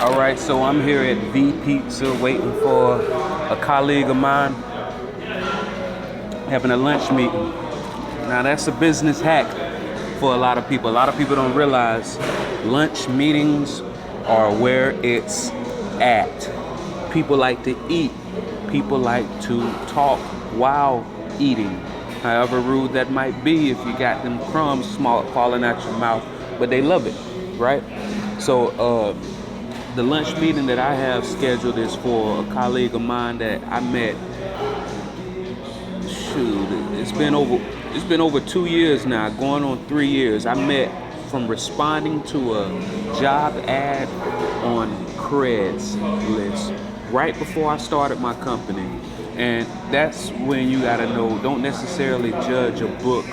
All right, so I'm here at V Pizza waiting for a colleague of mine having a lunch meeting. Now that's a business hack for a lot of people. A lot of people don't realize lunch meetings are where it's at. People like to eat. People like to talk while eating. However rude that might be if you got them crumbs falling out your mouth, but they love it, right? So the lunch meeting that I have scheduled is for a colleague of mine that I met. Shoot, it's been over 2 years now, going on 3 years. I met from responding to a job ad on Craigslist right before I started my company. And that's when you gotta know, don't necessarily judge a book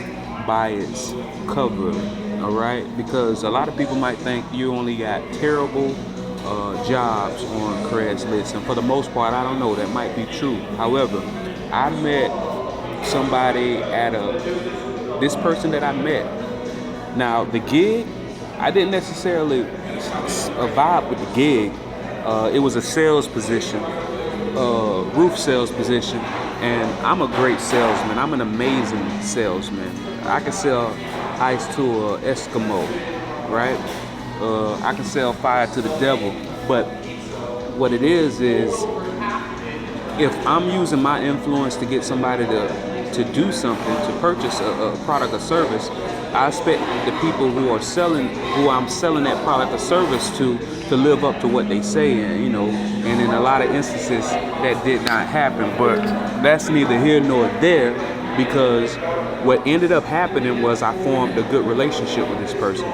by its cover, all right? Because a lot of people might think you only got terrible jobs on Craigslist, and for the most part, I don't know, that might be true. However, I met somebody this person that I met. Now, the gig, I didn't necessarily vibe with the gig. It was a sales position, roof sales position, and I'm a great salesman. I'm an amazing salesman. I can sell ice to an Eskimo, right? I can sell fire to the devil. But what it is if I'm using my influence to get somebody to do something, to purchase a product or service, I expect the people who I'm selling that product or service to live up to what they say, and and in a lot of instances that did not happen. But that's neither here nor there, because what ended up happening was I formed a good relationship with this person.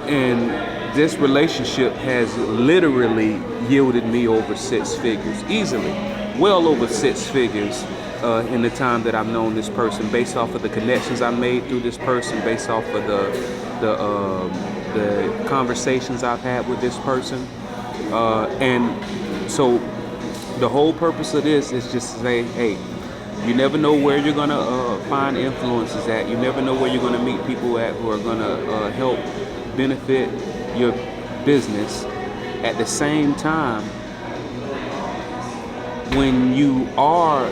And this relationship has literally yielded me over 6 figures, easily, well over 6 figures in the time that I've known this person, based off of the connections I made through this person, based off of the conversations I've had with this person. And so the whole purpose of this is just to say, hey, you never know where you're going to find influences at. You never know where you're going to meet people at who are going to help benefit your business. At the same time, when you are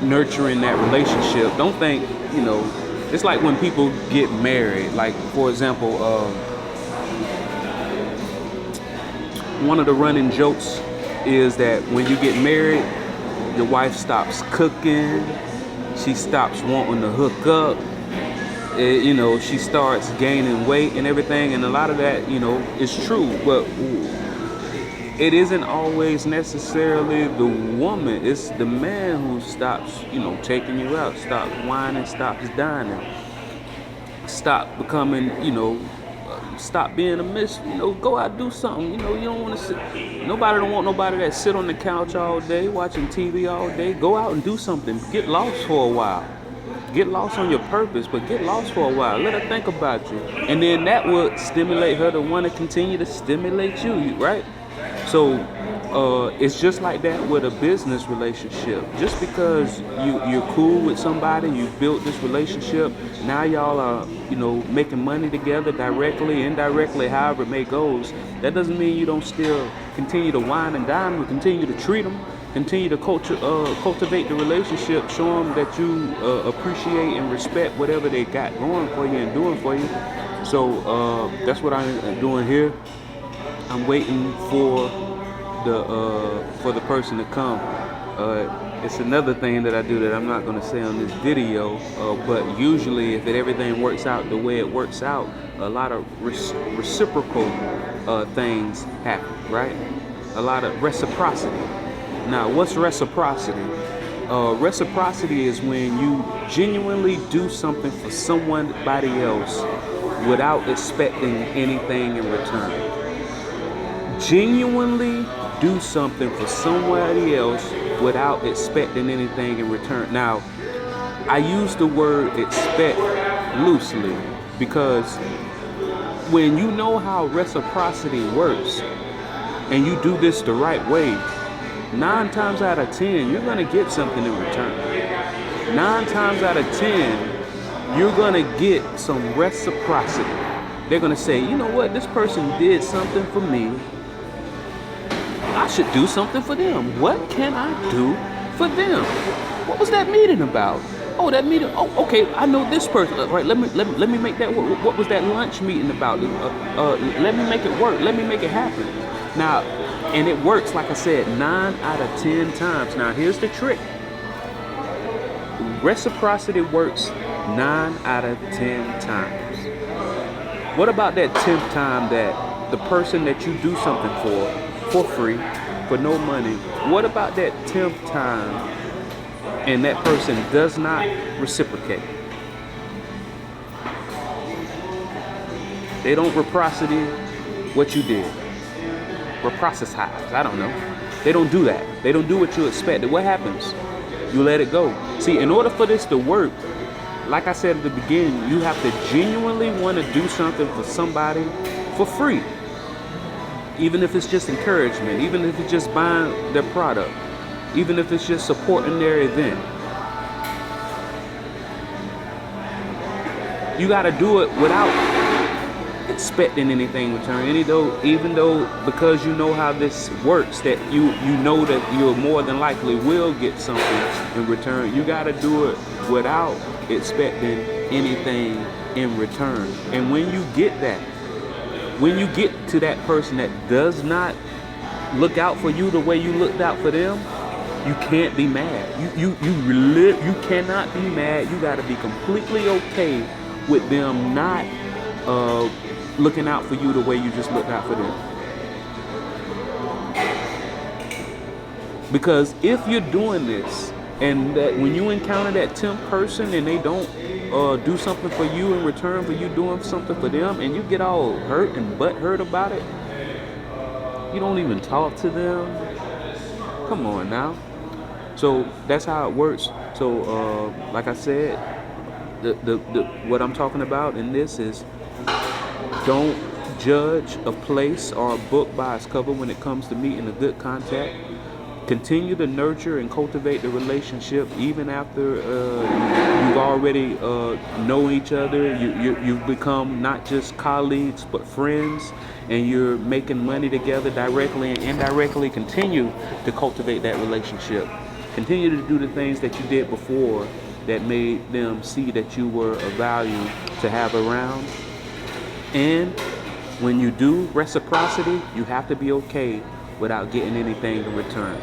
nurturing that relationship, don't think, it's like when people get married. Like, for example, one of the running jokes is that when you get married, your wife stops cooking, she stops wanting to hook up, she starts gaining weight and everything, and a lot of that, is true, but it isn't always necessarily the woman. It's the man who stops, taking you out, stops whining, stops dining, stop becoming, stop being a miss, go out, do something, you don't want to sit, nobody don't want nobody that sit on the couch all day, watching TV all day. Go out and do something, get lost for a while. Get lost on your purpose, but get lost for a while. Let her think about you. And then that will stimulate her to want to continue to stimulate you, right? So it's just like that with a business relationship. Just because you're cool with somebody, you've built this relationship, now y'all are, making money together directly, indirectly, however it may goes, that doesn't mean you don't still continue to wine and dine them, continue to treat them. Continue to cultivate the relationship, show them that you appreciate and respect whatever they got going for you and doing for you. So that's what I'm doing here. I'm waiting for the person to come. It's another thing that I do that I'm not going to say on this video, but usually if everything works out the way it works out, a lot of reciprocal things happen, right? A lot of reciprocity. Now, what's reciprocity? Reciprocity is when you genuinely do something for somebody else without expecting anything in return. Genuinely do something for somebody else without expecting anything in return. Now, I use the word expect loosely, because when you know how reciprocity works and you do this the right way, 9 times out of 10, you're going to get something in return. 9 times out of 10, you're going to get some reciprocity. They're going to say, you know what, this person did something for me, I should do something for them. What can I do for them? What was that meeting about? Oh, that meeting. Oh, okay. I know this person. Right. Let me make that work. What was that lunch meeting about? Let me make it work. Let me make it happen. Now, and it works. Like I said, 9 out of 10 times. Now, here's the trick. Reciprocity works 9 out of 10 times. What about that 10th time that the person that you do something for free, for no money? What about that 10th time and that person does not reciprocate? They don't reciprocity what you did. Reciprocize, I don't know. They don't do that. They don't do what you expected. What happens? You let it go. See, in order for this to work, like I said at the beginning, you have to genuinely want to do something for somebody for free. Even if it's just encouragement, even if it's just buying their product, even if it's just supporting their event. You got to do it without expecting anything in return. Even though, because you know how this works, that you know that you more than likely will get something in return. You got to do it without expecting anything in return. And when you get that, when you get to that person that does not look out for you the way you looked out for them, you can't be mad. You cannot be mad. You got to be completely okay with them not looking out for you the way you just looked out for them. Because if you're doing this, and that when you encounter that 10th person and they don't do something for you in return for you doing something for them, and you get all hurt and butthurt about it, you don't even talk to them. Come on now. So that's how it works. So like I said, the what I'm talking about in this is, don't judge a place or a book by its cover when it comes to meeting a good contact. Continue to nurture and cultivate the relationship even after you've already know each other. You've become not just colleagues but friends, and you're making money together directly and indirectly. Continue to cultivate that relationship. Continue to do the things that you did before that made them see that you were of value to have around. And when you do reciprocity, you have to be okay without getting anything in return.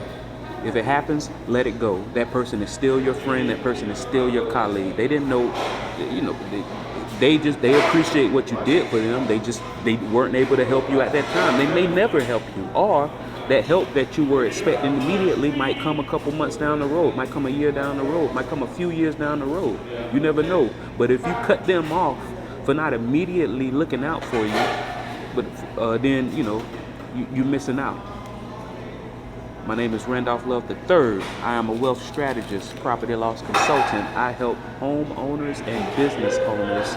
If it happens, let it go. That person is still your friend. That person is still your colleague. They didn't know, they appreciate what you did for them. They weren't able to help you at that time. They may never help you, or that help that you were expecting immediately might come a couple months down the road, might come a year down the road, might come a few years down the road. You never know. But if you cut them off for not immediately looking out for you, but then you're missing out. My name is Randolph Love III. I am a wealth strategist, property loss consultant. I help homeowners and business owners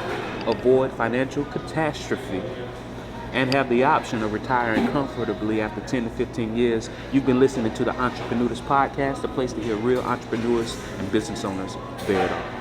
avoid financial catastrophe and have the option of retiring comfortably after 10 to 15 years. You've been listening to the Entrepreneurs Podcast, the place to hear real entrepreneurs and business owners bear it all.